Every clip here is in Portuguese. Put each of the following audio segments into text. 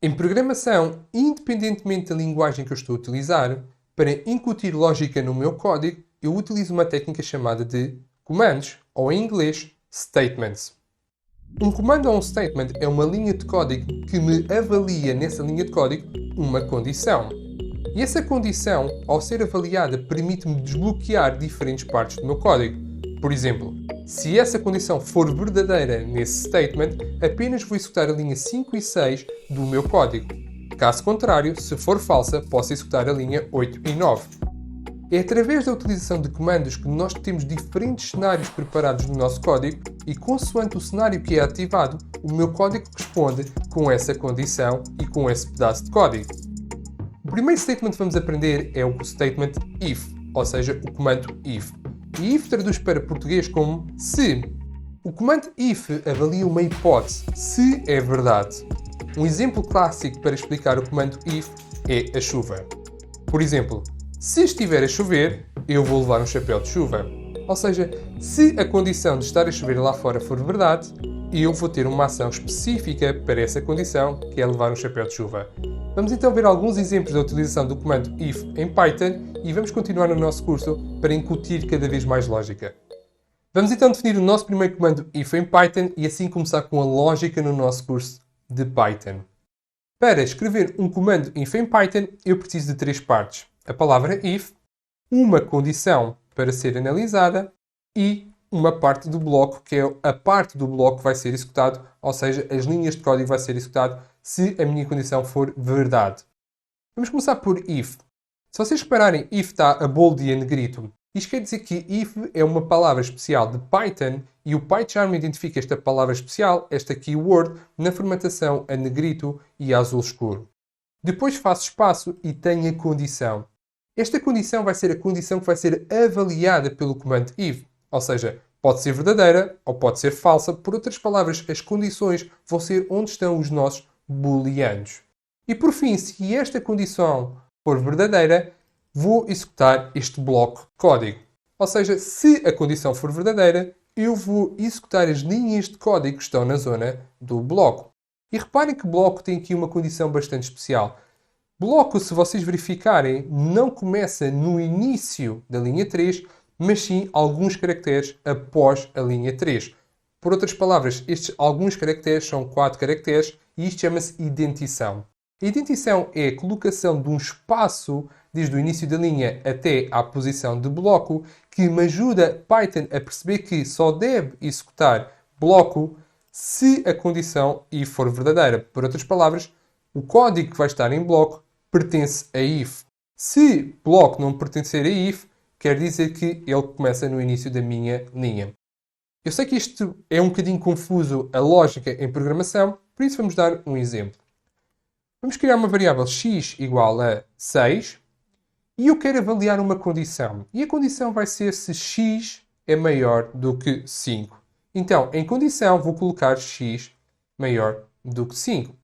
Em programação, independentemente da linguagem que eu estou a utilizar, para incutir lógica no meu código, eu utilizo uma técnica chamada de comandos, ou em inglês, statements. Um comando ou um statement é uma linha de código que me avalia nessa linha de código uma condição. E essa condição, ao ser avaliada, permite-me desbloquear diferentes partes do meu código. Por exemplo, se essa condição for verdadeira nesse statement, apenas vou executar a linha 5 e 6 do meu código. Caso contrário, se for falsa, posso executar a linha 8 e 9. É através da utilização de comandos que nós temos diferentes cenários preparados no nosso código e, consoante o cenário que é ativado, o meu código responde com essa condição e com esse pedaço de código. O primeiro statement que vamos aprender é o statement if, ou seja, o comando if. E if traduz para português como se. O comando if avalia uma hipótese, se é verdade. Um exemplo clássico para explicar o comando if é a chuva. Por exemplo, se estiver a chover, eu vou levar um chapéu de chuva. Ou seja, se a condição de estar a chover lá fora for verdade, eu vou ter uma ação específica para essa condição, que é levar um chapéu de chuva. Vamos então ver alguns exemplos da utilização do comando if em Python e vamos continuar no nosso curso para incutir cada vez mais lógica. Vamos então definir o nosso primeiro comando if em Python e assim começar com a lógica no nosso curso de Python. Para escrever um comando if em Python, eu preciso de três partes. A palavra if, uma condição para ser analisada e uma parte do bloco, que é a parte do bloco que vai ser executado, ou seja, as linhas de código vai ser executado se a minha condição for verdade. Vamos começar por if. Se vocês repararem, if está a bold e a negrito. Isto quer dizer que if é uma palavra especial de Python e o PyCharm identifica esta palavra especial, esta keyword, na formatação a negrito e a azul escuro. Depois faço espaço e tenho a condição. Esta condição vai ser a condição que vai ser avaliada pelo comando if, ou seja, pode ser verdadeira ou pode ser falsa. Por outras palavras, as condições vão ser onde estão os nossos booleanos. E por fim, se esta condição for verdadeira, vou executar este bloco de código. Ou seja, se a condição for verdadeira, eu vou executar as linhas de código que estão na zona do bloco. E reparem que bloco tem aqui uma condição bastante especial. Bloco, se vocês verificarem, não começa no início da linha 3, mas sim alguns caracteres após a linha 3. Por outras palavras, estes alguns caracteres são 4 caracteres e isto chama-se identição. A identição é a colocação de um espaço desde o início da linha até à posição de bloco que me ajuda Python a perceber que só deve executar bloco se a condição if for verdadeira. Por outras palavras, o código que vai estar em bloco pertence a if. Se bloco não pertencer a if, quer dizer que ele começa no início da minha linha. Eu sei que isto é um bocadinho confuso a lógica em programação, por isso vamos dar um exemplo. Vamos criar uma variável x igual a 6 e eu quero avaliar uma condição. E a condição vai ser se x é maior do que 5. Então, em condição, vou colocar x maior do que 5.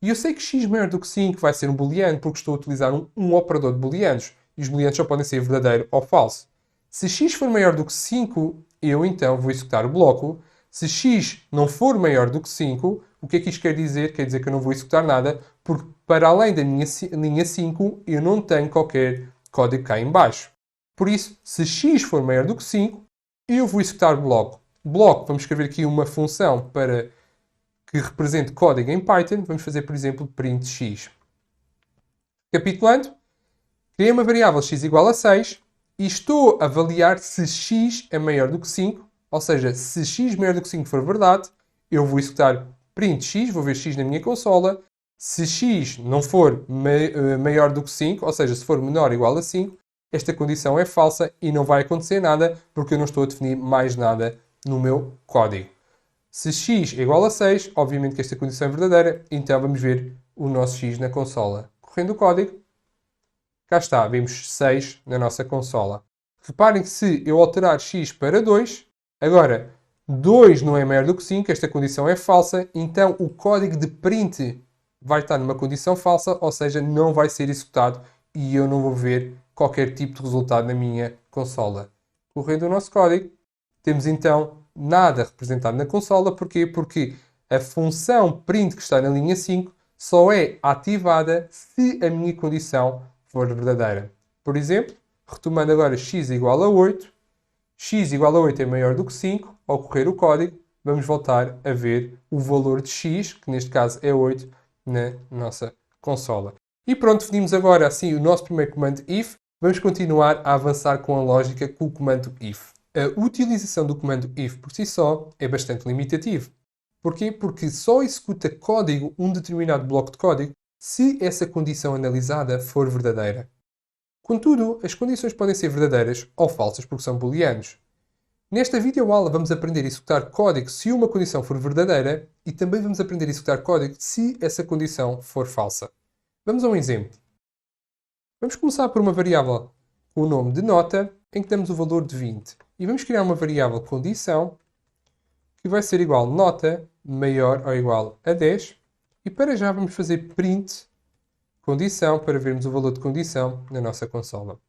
E eu sei que x maior do que 5 vai ser um booleano porque estou a utilizar um operador de booleanos. E os booleanos só podem ser verdadeiro ou falso. Se x for maior do que 5, eu então vou executar o bloco. Se x não for maior do que 5, o que é que isto quer dizer? Quer dizer que eu não vou executar nada, porque para além da minha linha 5, eu não tenho qualquer código cá em baixo. Por isso, se x for maior do que 5, eu vou executar o bloco. Bloco, vamos escrever aqui uma função para que represente código em Python. Vamos fazer, por exemplo, print x. Recapitulando, criei uma variável x igual a 6 e estou a avaliar se x é maior do que 5, ou seja, se x maior do que 5 for verdade, eu vou executar print x, vou ver x na minha consola. Se x não for maior do que 5, ou seja, se for menor ou igual a 5, esta condição é falsa e não vai acontecer nada porque eu não estou a definir mais nada no meu código. Se x é igual a 6, obviamente que esta condição é verdadeira, então vamos ver o nosso x na consola. Correndo o código, cá está, vemos 6 na nossa consola. Reparem que se eu alterar x para 2, agora 2 não é maior do que 5, esta condição é falsa, então o código de print vai estar numa condição falsa, ou seja, não vai ser executado e eu não vou ver qualquer tipo de resultado na minha consola. Correndo o nosso código, temos então nada representado na consola. Porquê? Porque a função print que está na linha 5 só é ativada se a minha condição for verdadeira. Por exemplo, retomando agora x igual a 8, x igual a 8 é maior do que 5, ao correr o código, vamos voltar a ver o valor de x, que neste caso é 8, na nossa consola. E pronto, definimos agora assim o nosso primeiro comando if. Vamos continuar a avançar com a lógica com o comando if. A utilização do comando if por si só é bastante limitativo. Porquê? Porque só executa código, um determinado bloco de código, se essa condição analisada for verdadeira. Contudo, as condições podem ser verdadeiras ou falsas porque são booleanos. Nesta videoaula vamos aprender a executar código se uma condição for verdadeira e também vamos aprender a executar código se essa condição for falsa. Vamos a um exemplo. Vamos começar por uma variável com o nome de nota, em que damos o valor de 20. E vamos criar uma variável condição, que vai ser igual a nota maior ou igual a 10. E para já vamos fazer print condição, para vermos o valor de condição na nossa consola.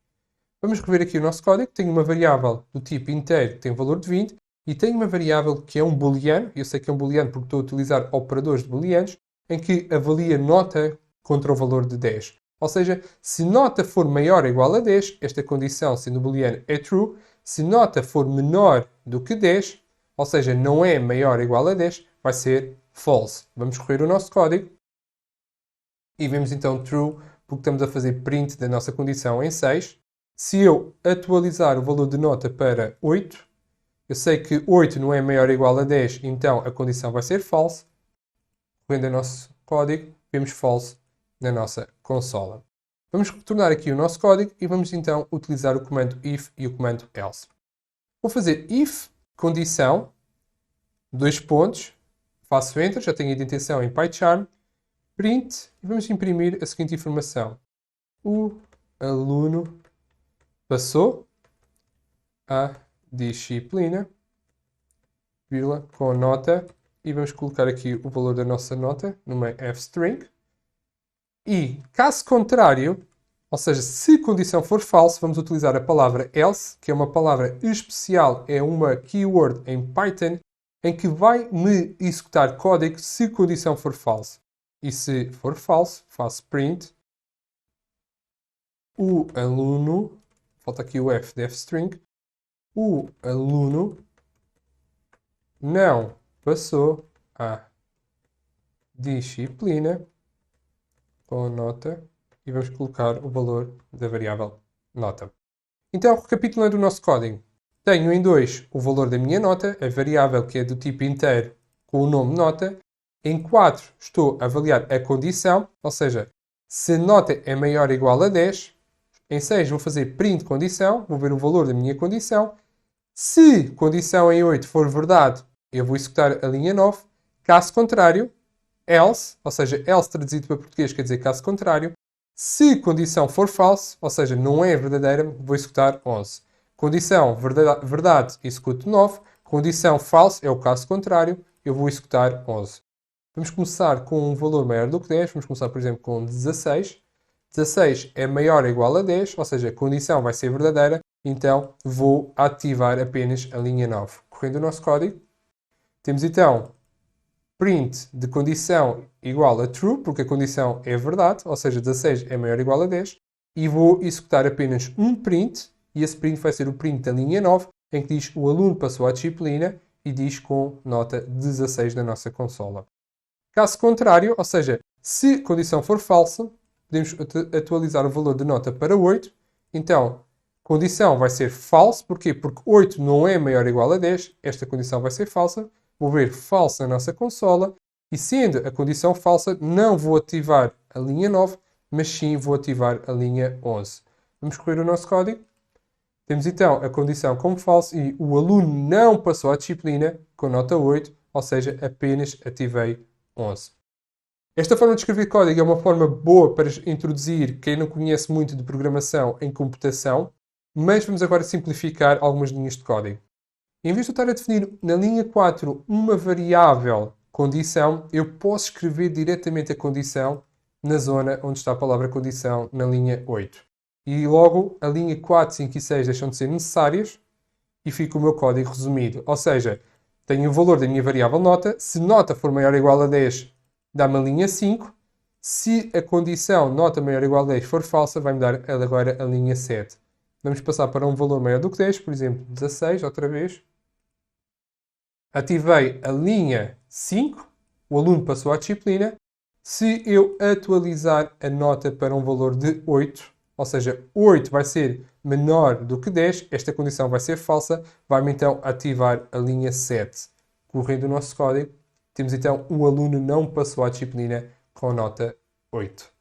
Vamos rever aqui o nosso código. Tenho uma variável do tipo inteiro, que tem o valor de 20. E tenho uma variável que é um booleano. Eu sei que é um booleano porque estou a utilizar operadores de booleanos, em que avalia nota contra o valor de 10. Ou seja, se nota for maior ou igual a 10, esta condição, sendo booleano, é true. Se nota for menor do que 10, ou seja, não é maior ou igual a 10, vai ser false. Vamos correr o nosso código e vemos então true, porque estamos a fazer print da nossa condição em 6. Se eu atualizar o valor de nota para 8, eu sei que 8 não é maior ou igual a 10, então a condição vai ser false. Correndo o nosso código, vemos false na nossa consola. Vamos retornar aqui o nosso código e vamos então utilizar o comando if e o comando else. Vou fazer if, condição, dois pontos, faço enter, já tenho a indentação em PyCharm, print e vamos imprimir a seguinte informação. O aluno passou a disciplina, vírgula, com nota, e vamos colocar aqui o valor da nossa nota numa f-string. E, caso contrário, ou seja, se a condição for falsa, vamos utilizar a palavra else, que é uma palavra especial, é uma keyword em Python, em que vai me executar código se a condição for falsa. E se for falso, faço print. O aluno, falta aqui o f de f-string, o aluno não passou a disciplina com nota e vamos colocar o valor da variável nota. Então, recapitulando o nosso código. Tenho em 2 o valor da minha nota, a variável que é do tipo inteiro com o nome nota. Em 4 estou a avaliar a condição, ou seja, se nota é maior ou igual a 10. Em 6 vou fazer print condição, vou ver o valor da minha condição. Se condição em 8 for verdade, eu vou executar a linha 9. Caso contrário, else, ou seja, else traduzido para português quer dizer caso contrário. Se condição for false, ou seja, não é verdadeira, vou executar 11. Condição verdade, executo 9. Condição false é o caso contrário, eu vou executar 11. Vamos começar com um valor maior do que 10. Vamos começar, por exemplo, com 16. 16 é maior ou igual a 10, ou seja, a condição vai ser verdadeira, então vou ativar apenas a linha 9. Correndo o nosso código, temos então print de condição igual a true, porque a condição é verdade, ou seja, 16 é maior ou igual a 10, e vou executar apenas um print, e esse print vai ser o print da linha 9, em que diz o aluno passou a disciplina, e diz com nota 16 na nossa consola. Caso contrário, ou seja, se a condição for falsa, podemos atualizar o valor de nota para 8, então condição vai ser false, porquê? Porque 8 não é maior ou igual a 10, esta condição vai ser falsa. Vou ver false na nossa consola e, sendo a condição falsa, não vou ativar a linha 9, mas sim vou ativar a linha 11. Vamos correr o nosso código. Temos então a condição como false e o aluno não passou a disciplina com nota 8, ou seja, apenas ativei 11. Esta forma de escrever código é uma forma boa para introduzir quem não conhece muito de programação em computação, mas vamos agora simplificar algumas linhas de código. Em vez de eu estar a definir na linha 4 uma variável condição, eu posso escrever diretamente a condição na zona onde está a palavra condição, na linha 8. E logo a linha 4, 5 e 6 deixam de ser necessárias e fica o meu código resumido. Ou seja, tenho o valor da minha variável nota. Se nota for maior ou igual a 10, dá-me a linha 5. Se a condição nota maior ou igual a 10 for falsa, vai-me dar agora a linha 7. Vamos passar para um valor maior do que 10, por exemplo, 16, outra vez. Ativei a linha 5, o aluno passou à disciplina. Se eu atualizar a nota para um valor de 8, ou seja, 8 vai ser menor do que 10, esta condição vai ser falsa, vai-me então ativar a linha 7. Correndo o nosso código, temos então um aluno não passou à disciplina com nota 8.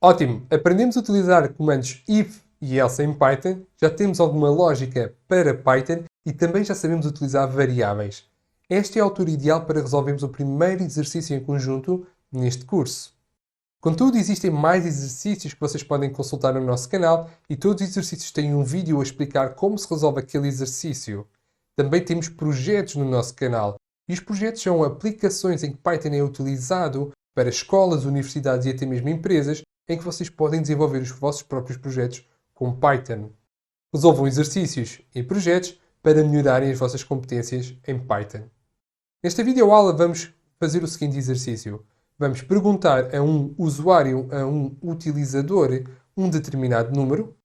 Ótimo! Aprendemos a utilizar comandos if e else em Python, já temos alguma lógica para Python e também já sabemos utilizar variáveis. Esta é a altura ideal para resolvermos o primeiro exercício em conjunto neste curso. Contudo, existem mais exercícios que vocês podem consultar no nosso canal e todos os exercícios têm um vídeo a explicar como se resolve aquele exercício. Também temos projetos no nosso canal e os projetos são aplicações em que Python é utilizado para escolas, universidades e até mesmo empresas em que vocês podem desenvolver os vossos próprios projetos com Python. Resolvam exercícios e projetos para melhorarem as vossas competências em Python. Nesta videoaula vamos fazer o seguinte exercício. Vamos perguntar a um usuário, a um utilizador, um determinado número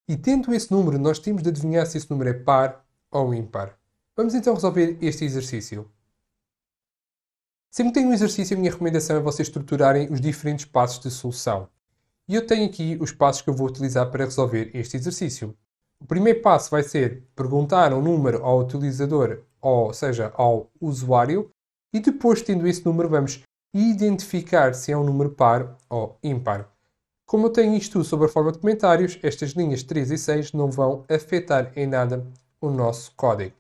e, tendo esse número, nós temos de adivinhar se esse número é par ou ímpar. Vamos então resolver este exercício. Sempre que tenho um exercício, a minha recomendação é vocês estruturarem os diferentes passos de solução. E eu tenho aqui os passos que eu vou utilizar para resolver este exercício. O primeiro passo vai ser perguntar um número ao utilizador, ou seja, ao usuário, e depois, tendo esse número, vamos identificar se é um número par ou ímpar. Como eu tenho isto tudo sob a forma de comentários, estas linhas 3 e 6 não vão afetar em nada o nosso código.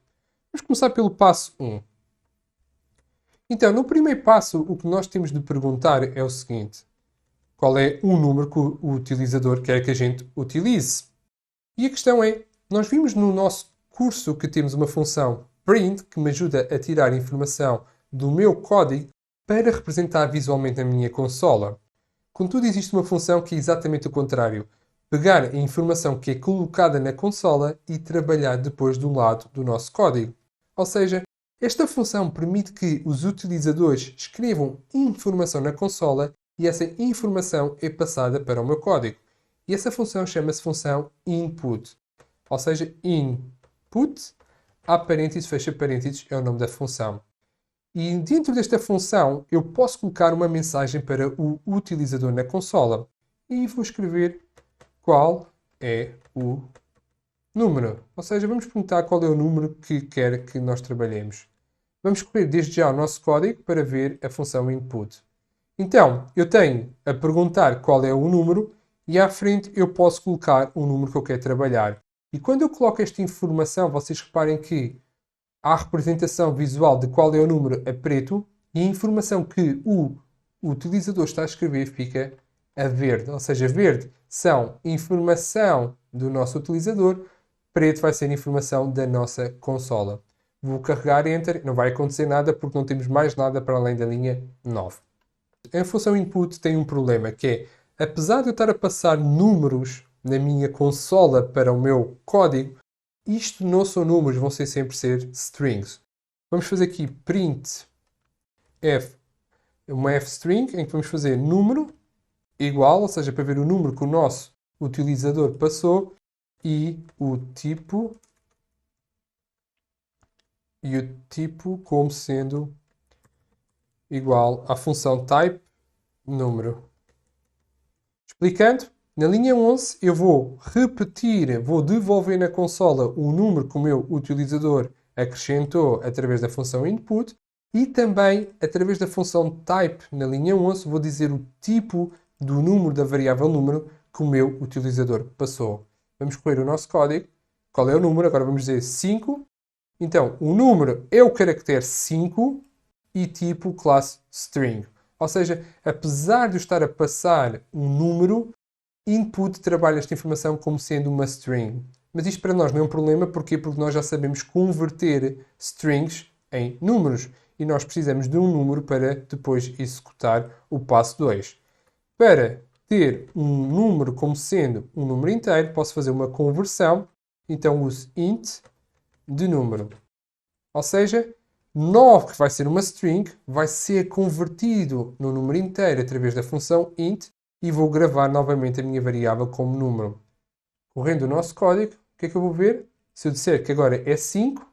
Vamos começar pelo passo 1. Então, no primeiro passo, o que nós temos de perguntar é o seguinte. Qual é o número que o utilizador quer que a gente utilize? E a questão é, nós vimos no nosso curso que temos uma função print que me ajuda a tirar informação do meu código para representar visualmente na minha consola. Contudo, existe uma função que é exatamente o contrário. Pegar a informação que é colocada na consola e trabalhar depois do lado do nosso código. Ou seja, esta função permite que os utilizadores escrevam informação na consola e essa informação é passada para o meu código. E essa função chama-se função input. Ou seja, input, abre parênteses, fecha parênteses, é o nome da função. E dentro desta função, eu posso colocar uma mensagem para o utilizador na consola. E vou escrever qual é o número. Ou seja, vamos perguntar qual é o número que quer que nós trabalhemos. Vamos correr desde já o nosso código para ver a função input. Então, eu tenho a perguntar qual é o número e à frente eu posso colocar o número que eu quero trabalhar. E quando eu coloco esta informação, vocês reparem que a representação visual de qual é o número a preto e a informação que o utilizador está a escrever fica a verde. Ou seja, verde são informação do nosso utilizador, preto vai ser informação da nossa consola. Vou carregar Enter, não vai acontecer nada porque não temos mais nada para além da linha 9. A função input tem um problema que é, apesar de eu estar a passar números na minha consola para o meu código, isto não são números, vão sempre ser strings. Vamos fazer aqui print f, uma f-string, em que vamos fazer número igual, ou seja, para ver o número que o nosso utilizador passou, e o tipo como sendo igual à função type número. Explicando, na linha 11 eu vou repetir, vou devolver na consola o número que o meu utilizador acrescentou através da função input e também através da função type na linha 11 vou dizer o tipo do número da variável número que o meu utilizador passou. Vamos correr o nosso código. Qual é o número? Agora vamos dizer 5. Então, o número é o caractere 5 e tipo classe string. Ou seja, apesar de eu estar a passar um número, input trabalha esta informação como sendo uma string. Mas isto para nós não é um problema. Porquê? Porque nós já sabemos converter strings em números. E nós precisamos de um número para depois executar o passo 2. Para ter um número como sendo um número inteiro, posso fazer uma conversão. Então uso int de número. Ou seja, 9, que vai ser uma string, vai ser convertido no número inteiro através da função int e vou gravar novamente a minha variável como número. Correndo o nosso código, o que é que eu vou ver? Se eu disser que agora é 5,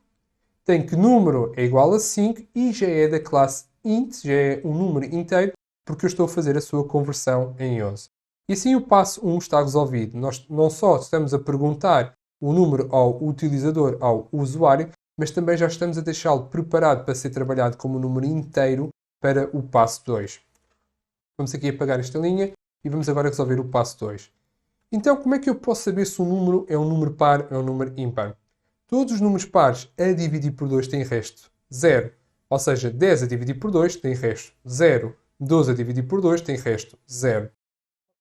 tem que número é igual a 5 e já é da classe int, já é um número inteiro, porque eu estou a fazer a sua conversão em 11. E assim o passo 1 está resolvido. Nós não só estamos a perguntar o número ao utilizador, ao usuário, mas também já estamos a deixá-lo preparado para ser trabalhado como um número inteiro para o passo 2. Vamos aqui apagar esta linha e vamos agora resolver o passo 2. Então, como é que eu posso saber se um número é um número par ou é um número ímpar? Todos os números pares a dividir por 2 têm resto 0. Ou seja, 10 a dividir por 2 tem resto 0. 12 a dividir por 2 tem resto 0.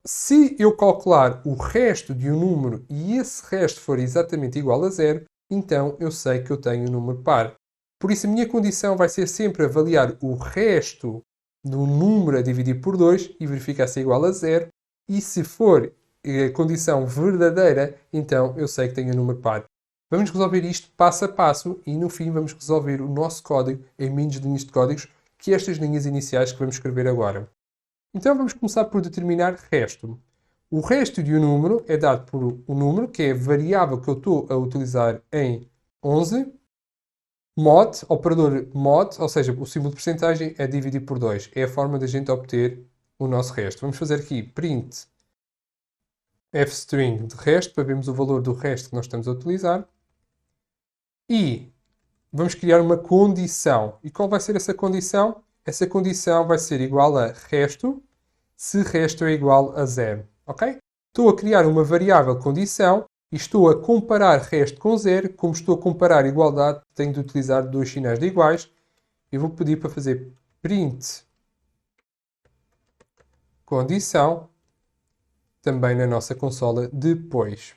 Se eu calcular o resto de um número e esse resto for exatamente igual a 0, então eu sei que eu tenho um número par. Por isso a minha condição vai ser sempre avaliar o resto do número a dividir por 2 e verificar se é igual a 0. E se for a condição verdadeira, então eu sei que tenho um número par. Vamos resolver isto passo a passo e no fim vamos resolver o nosso código em menos linhas de códigos que estas linhas iniciais que vamos escrever agora. Então vamos começar por determinar resto. O resto de um número é dado por um número, que é a variável que eu estou a utilizar em 11. Mod, operador mod, ou seja, o símbolo de percentagem é dividir por 2. É a forma de a gente obter o nosso resto. Vamos fazer aqui print fstring de resto, para vermos o valor do resto que nós estamos a utilizar. E vamos criar uma condição. E qual vai ser essa condição? Essa condição vai ser igual a resto, se resto é igual a 0. Ok? Estou a criar uma variável condição e estou a comparar resto com 0. Como estou a comparar igualdade, tenho de utilizar dois sinais de iguais. Eu vou pedir para fazer print condição também na nossa consola depois.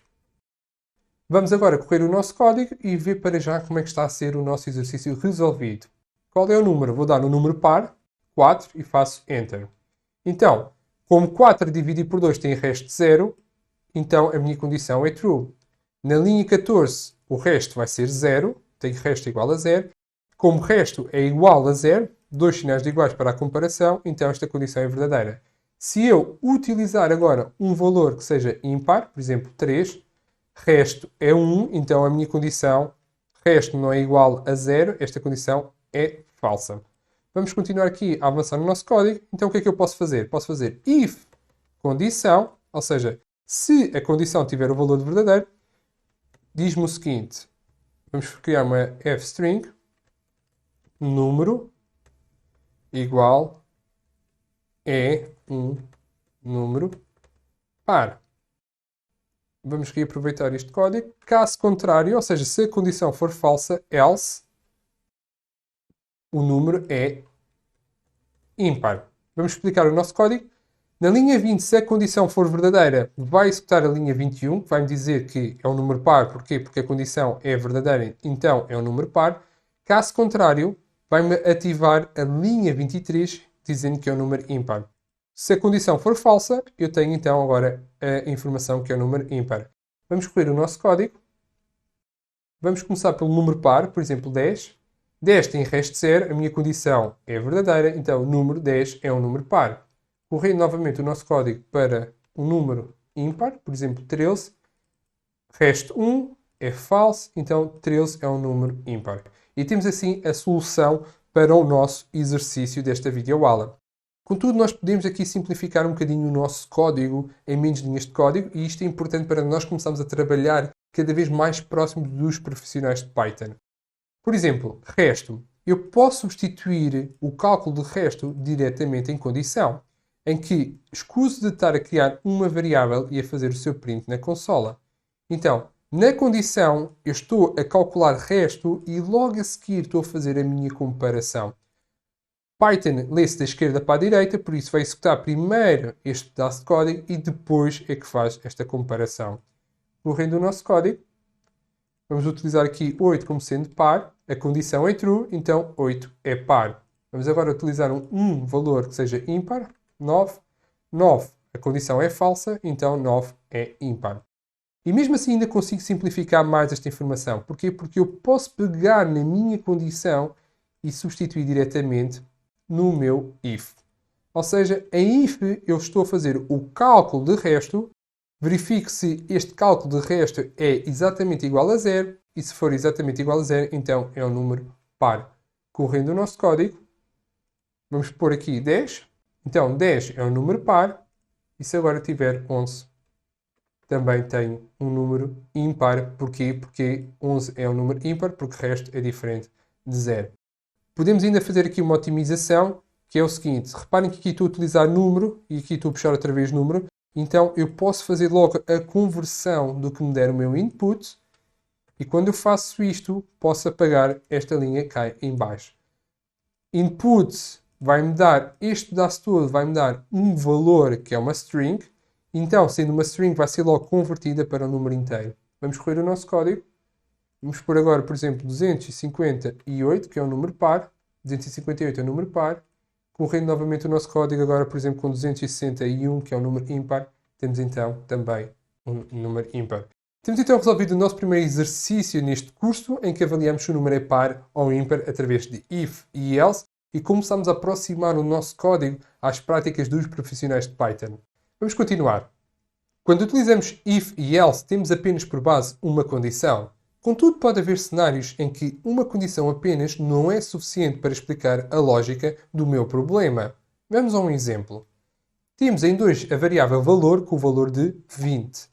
Vamos agora correr o nosso código e ver para já como é que está a ser o nosso exercício resolvido. Qual é o número? Vou dar no número par, 4, e faço Enter. Então, como 4 dividido por 2 tem resto de 0, então a minha condição é true. Na linha 14, o resto vai ser 0, tem resto igual a 0. Como resto é igual a 0, dois sinais de iguais para a comparação, então esta condição é verdadeira. Se eu utilizar agora um valor que seja ímpar, por exemplo 3, resto é 1, então a minha condição resto não é igual a 0, esta condição é falsa. Vamos continuar aqui a avançar no nosso código. Então o que é que eu posso fazer? Posso fazer if condição, ou seja, se a condição tiver o valor de verdadeiro, diz-me o seguinte, vamos criar uma fstring, número igual é um número par. Vamos reaproveitar este código. Caso contrário, ou seja, se a condição for falsa, else, o número é ímpar. Vamos explicar o nosso código. Na linha 20, se a condição for verdadeira, vai executar a linha 21, que vai-me dizer que é um número par. Porquê? Porque a condição é verdadeira, então é um número par. Caso contrário, vai-me ativar a linha 23, dizendo que é um número ímpar. Se a condição for falsa, eu tenho então agora a informação que é um número ímpar. Vamos correr o nosso código. Vamos começar pelo número par, por exemplo 10. 10 tem resto de 0, a minha condição é verdadeira, então o número 10 é um número par. Correndo novamente o nosso código para um número ímpar, por exemplo 13. Resto 1 é falso, então 13 é um número ímpar. E temos assim a solução para o nosso exercício desta videoaula. Contudo, nós podemos aqui simplificar um bocadinho o nosso código em menos linhas de código e isto é importante para nós começarmos a trabalhar cada vez mais próximos dos profissionais de Python. Por exemplo, resto. Eu posso substituir o cálculo de resto diretamente em condição, em que escuso de estar a criar uma variável e a fazer o seu print na consola. Então, na condição, eu estou a calcular resto e logo a seguir estou a fazer a minha comparação. Python lê-se da esquerda para a direita, por isso vai executar primeiro este pedaço de código e depois é que faz esta comparação. Correndo o nosso código, vamos utilizar aqui 8 como sendo par, a condição é true, então 8 é par. Vamos agora utilizar um valor que seja ímpar, 9. 9, a condição é falsa, então 9 é ímpar. E mesmo assim ainda consigo simplificar mais esta informação. Porquê? Porque eu posso pegar na minha condição e substituir diretamente no meu if. Ou seja, em if eu estou a fazer o cálculo de resto, verifico se este cálculo de resto é exatamente igual a 0, e se for exatamente igual a 0, então é um número par. Correndo o nosso código, vamos pôr aqui 10. Então 10 é um número par, e se agora tiver 11, também tenho um número ímpar. Porquê? Porque 11 é um número ímpar, porque o resto é diferente de 0. Podemos ainda fazer aqui uma otimização, que é o seguinte. Reparem que aqui estou a utilizar número, e aqui estou a puxar outra vez número. Então eu posso fazer logo a conversão do que me der o meu input, e quando eu faço isto, posso apagar esta linha que cai em baixo. Input vai-me dar, este pedaço todo vai-me dar um valor que é uma string. Então, sendo uma string, vai ser logo convertida para um número inteiro. Vamos correr o nosso código. Vamos pôr agora, por exemplo, 258, que é um número par. 258 é um número par. Correndo novamente o nosso código agora, por exemplo, com 261, que é um número ímpar. Temos então também um número ímpar. Temos então resolvido o nosso primeiro exercício neste curso, em que avaliamos se o número é par ou ímpar através de if e else, e começamos a aproximar o nosso código às práticas dos profissionais de Python. Vamos continuar. Quando utilizamos if e else, temos apenas por base uma condição. Contudo, pode haver cenários em que uma condição apenas não é suficiente para explicar a lógica do meu problema. Vamos a um exemplo. Temos em 2 a variável valor com o valor de 20.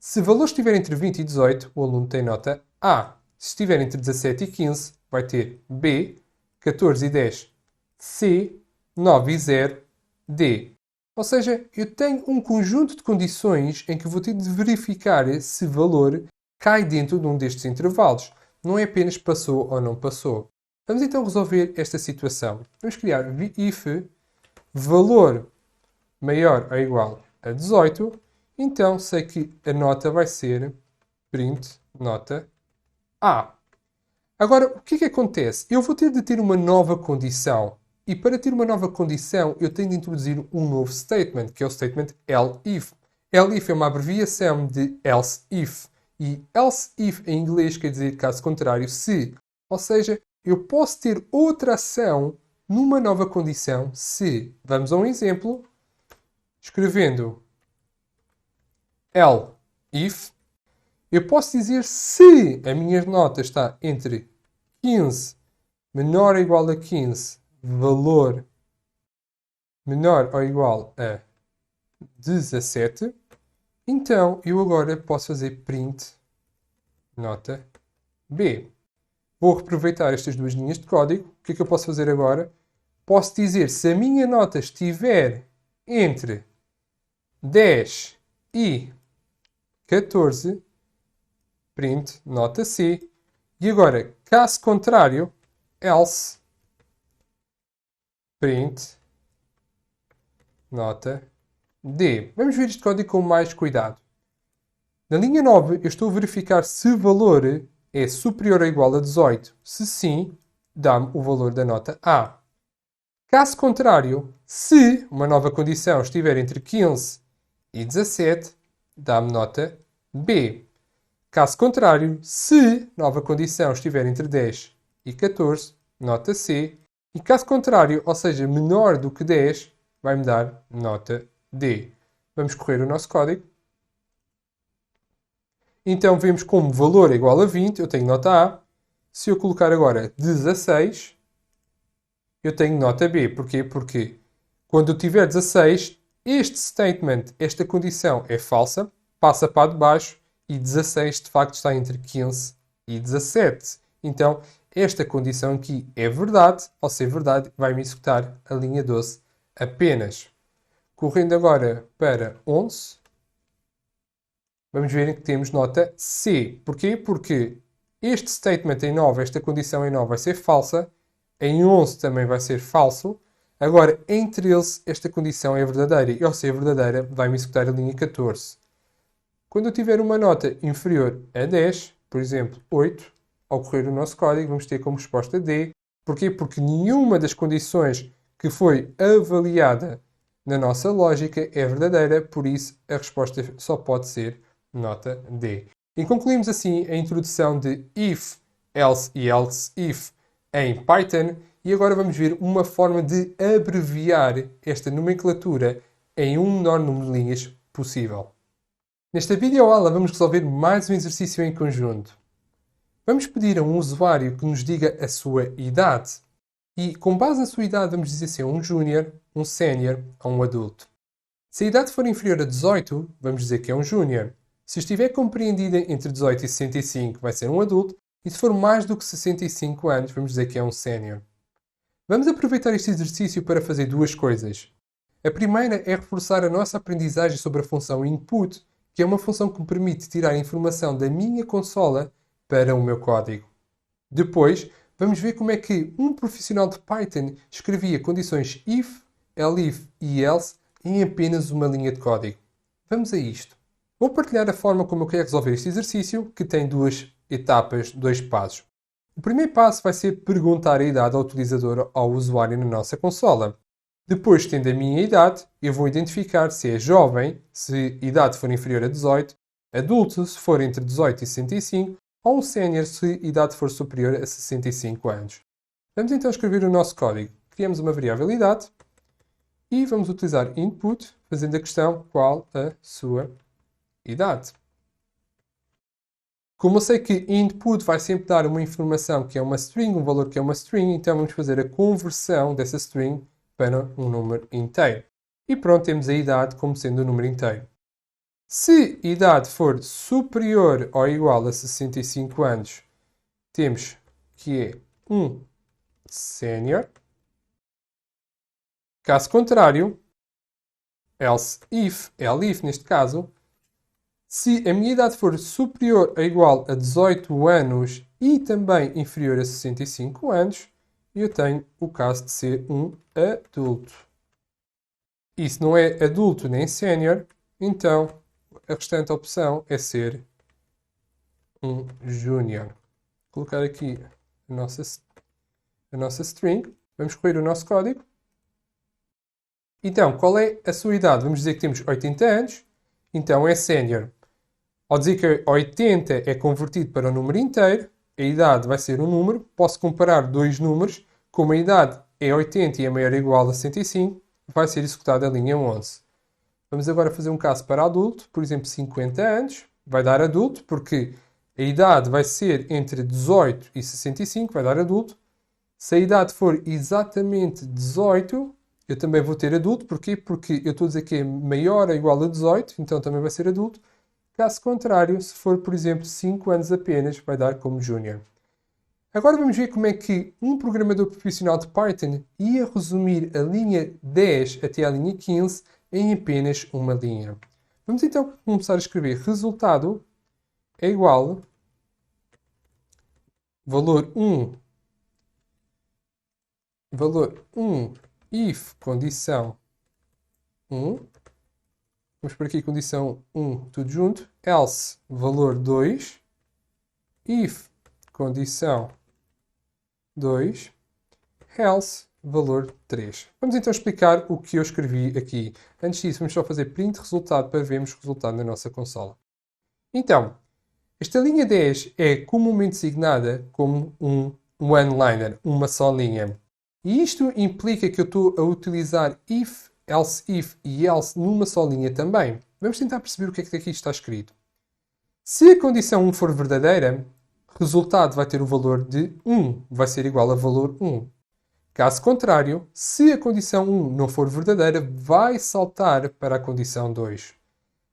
Se o valor estiver entre 20 e 18, o aluno tem nota A. Se estiver entre 17 e 15, vai ter B. 14 e 10, C. 9 e 0, D. Ou seja, eu tenho um conjunto de condições em que vou ter de verificar se o valor cai dentro de um destes intervalos. Não é apenas passou ou não passou. Vamos então resolver esta situação. Vamos criar if valor maior ou igual a 18. Então sei que a nota vai ser print nota A. Agora, o que é que acontece? Eu vou ter de ter uma nova condição. E para ter uma nova condição, eu tenho de introduzir um novo statement, que é o statement elif. Elif é uma abreviação de else if. E else if em inglês quer dizer caso contrário, se. Ou seja, eu posso ter outra ação numa nova condição se. Vamos a um exemplo. Escrevendo elif, eu posso dizer se a minha nota está entre 15 menor ou igual a 15, valor menor ou igual a 17, então eu agora posso fazer print nota B. Vou aproveitar estas duas linhas de código. O que é que eu posso fazer agora? Posso dizer se a minha nota estiver entre 10 e 14, print nota C. E agora, caso contrário, else, print nota D. Vamos ver este código com mais cuidado. Na linha 9, eu estou a verificar se o valor é superior ou igual a 18. Se sim, dá-me o valor da nota A. Caso contrário, se uma nova condição estiver entre 15 e 17, dá-me nota B. Caso contrário, se nova condição estiver entre 10 e 14, nota C. E caso contrário, ou seja, menor do que 10, vai-me dar nota D. Vamos correr o nosso código. Então vemos como valor é igual a 20, eu tenho nota A. Se eu colocar agora 16, eu tenho nota B. Porquê? Porque quando eu tiver 16, este statement, esta condição é falsa, passa para debaixo e 16 de facto está entre 15 e 17. Então esta condição aqui é verdade, ao ser verdade vai-me executar a linha 12 apenas. Correndo agora para 11, vamos ver que temos nota C. Porquê? Porque este statement em 9, esta condição em 9 vai ser falsa, em 11 também vai ser falso. Agora, em 13, esta condição é verdadeira e ao ser verdadeira vai-me executar a linha 14. Quando eu tiver uma nota inferior a 10, por exemplo 8, ao correr o nosso código vamos ter como resposta D. Porquê? Porque nenhuma das condições que foi avaliada na nossa lógica é verdadeira, por isso a resposta só pode ser nota D. E concluímos assim a introdução de if, else e else if em Python E agora vamos ver uma forma de abreviar esta nomenclatura em um menor número de linhas possível. Nesta videoaula vamos resolver mais um exercício em conjunto. Vamos pedir a um usuário que nos diga a sua idade. E, com base na sua idade, vamos dizer se é um júnior, um sénior ou um adulto. Se a idade for inferior a 18, vamos dizer que é um júnior. Se estiver compreendida entre 18 e 65, vai ser um adulto. E se for mais do que 65 anos, vamos dizer que é um sénior. Vamos aproveitar este exercício para fazer duas coisas. A primeira é reforçar a nossa aprendizagem sobre a função input, que é uma função que me permite tirar informação da minha consola para o meu código. Depois, vamos ver como é que um profissional de Python escrevia condições if, elif e else em apenas uma linha de código. Vamos a isto. Vou partilhar a forma como eu quero resolver este exercício, que tem duas etapas, dois passos. O primeiro passo vai ser perguntar a idade ao utilizador, ao usuário na nossa consola. Depois, tendo a minha idade, eu vou identificar se é jovem, se a idade for inferior a 18, adulto, se for entre 18 e 65, ou um sénior, se a idade for superior a 65 anos. Vamos então escrever o nosso código. Criamos uma variável idade e vamos utilizar input, fazendo a questão qual a sua idade. Como eu sei que input vai sempre dar uma informação que é uma string, um valor que é uma string, então vamos fazer a conversão dessa string para um número inteiro. E pronto, temos a idade como sendo um número inteiro. Se a idade for superior ou igual a 65 anos, temos que é um sénior. Caso contrário, else if, elif neste caso, se a minha idade for superior ou igual a 18 anos e também inferior a 65 anos, eu tenho o caso de ser um adulto. E se não é adulto nem sénior, então a restante opção é ser um júnior. Vou colocar aqui a nossa string. Vamos correr o nosso código. Então, qual é a sua idade? Vamos dizer que temos 80 anos. Então é sénior. Ao dizer que 80 é convertido para um número inteiro, a idade vai ser um número. Posso comparar dois números. Como a idade é 80 e é maior ou igual a 65, vai ser executada a linha 11. Vamos agora fazer um caso para adulto. Por exemplo, 50 anos. Vai dar adulto, porque a idade vai ser entre 18 e 65, vai dar adulto. Se a idade for exatamente 18, eu também vou ter adulto. Porquê? Porque eu estou a dizer que é maior ou igual a 18, então também vai ser adulto. Caso contrário, se for, por exemplo, 5 anos apenas, vai dar como júnior. Agora vamos ver como é que um programador profissional de Python ia resumir a linha 10 até a linha 15 em apenas uma linha. Vamos então começar a escrever resultado é igual valor 1 if condição 1. Vamos por aqui condição 1 tudo junto. Else valor 2 if condição 2 else valor 3. Vamos então explicar o que eu escrevi aqui. Antes disso, vamos só fazer print resultado para vermos o resultado na nossa consola. Então, esta linha 10 é comumente designada como um one-liner, uma só linha. E isto implica que eu estou a utilizar if, else if e else numa só linha também. Vamos tentar perceber o que é que aqui está escrito. Se a condição 1 for verdadeira, o resultado vai ter o valor de 1, vai ser igual a valor 1. Caso contrário, se a condição 1 não for verdadeira, vai saltar para a condição 2.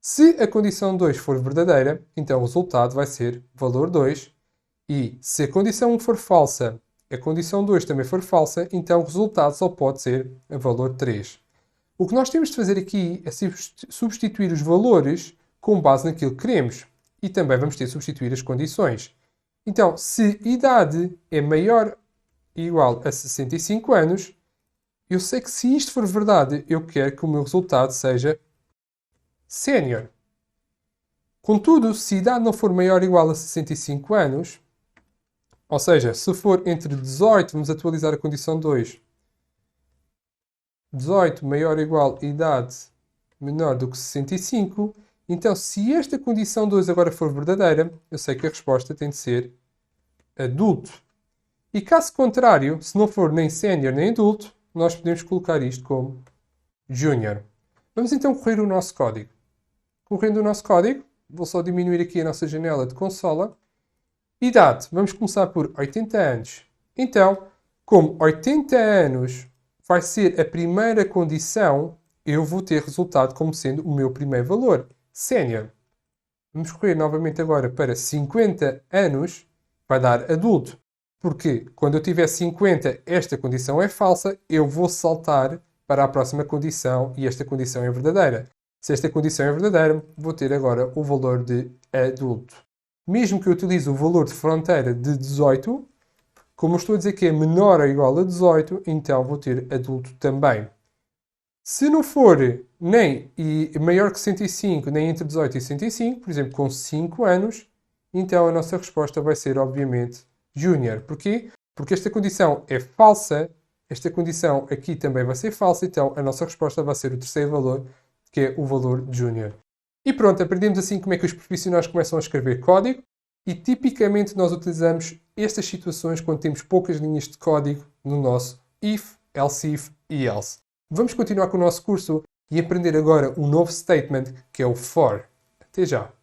Se a condição 2 for verdadeira, então o resultado vai ser valor 2. E se a condição 1 for falsa, a condição 2 também for falsa, então o resultado só pode ser a valor 3. O que nós temos de fazer aqui é substituir os valores com base naquilo que queremos. E também vamos ter de substituir as condições. Então, se idade é maior ou igual a 65 anos, eu sei que se isto for verdade, eu quero que o meu resultado seja sénior. Contudo, se a idade não for maior ou igual a 65 anos, ou seja, se for entre 18, vamos atualizar a condição 2, 18 maior ou igual a idade menor do que 65, então se esta condição 2 agora for verdadeira, eu sei que a resposta tem de ser adulto. E caso contrário, se não for nem sénior nem adulto, nós podemos colocar isto como júnior. Vamos então correr o nosso código. Correndo o nosso código, vou só diminuir aqui a nossa janela de consola. Idade, vamos começar por 80 anos. Então, como 80 anos vai ser a primeira condição, eu vou ter resultado como sendo o meu primeiro valor, sénior. Vamos correr novamente agora para 50 anos, vai dar adulto. Porque quando eu tiver 50, esta condição é falsa, eu vou saltar para a próxima condição e esta condição é verdadeira. Se esta condição é verdadeira, vou ter agora o valor de adulto. Mesmo que eu utilize o valor de fronteira de 18, como eu estou a dizer que é menor ou igual a 18, então vou ter adulto também. Se não for nem maior que 65, nem entre 18 e 65, por exemplo, com 5 anos, então a nossa resposta vai ser, obviamente, júnior. Porquê? Porque esta condição é falsa, esta condição aqui também vai ser falsa, então a nossa resposta vai ser o terceiro valor, que é o valor júnior. E pronto, aprendemos assim como é que os profissionais começam a escrever código e tipicamente nós utilizamos estas situações quando temos poucas linhas de código no nosso if, else if e else. Vamos continuar com o nosso curso e aprender agora um novo statement que é o for. Até já!